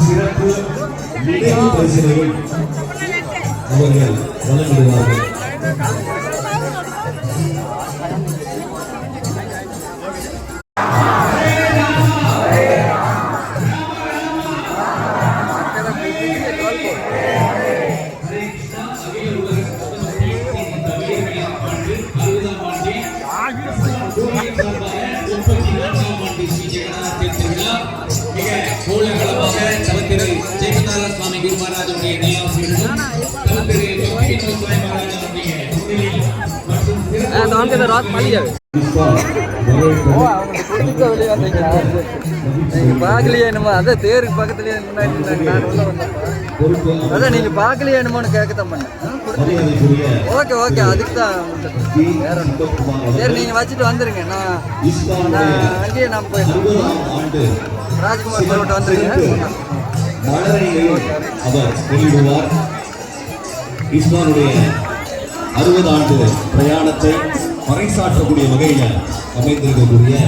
சிறப்பு நினைவு பரிசுகளை அவர்கள் வழங்கிடுவார்கள். பாக்கலையே என்னமோ அதான் தேருக்கு பக்கத்துலயே அதான் நீங்க பாக்கலையே என்னமோன்னு கேட்கத்தான் பண்ணேன். ஓகே ஓகே அதுக்கு தான் வேற ஒன்று. சரி நீங்க வச்சுட்டு வந்துருங்க. நான் அங்கேயே நான் போயிடலாம். ராஜ்குமார் போட்டு வந்துருங்க. இஸ்மானுடைய 60 ஆண்டு பிரயாணத்தை பறைசாற்றக்கூடிய வகையில் அமைந்திருக்கக்கூடிய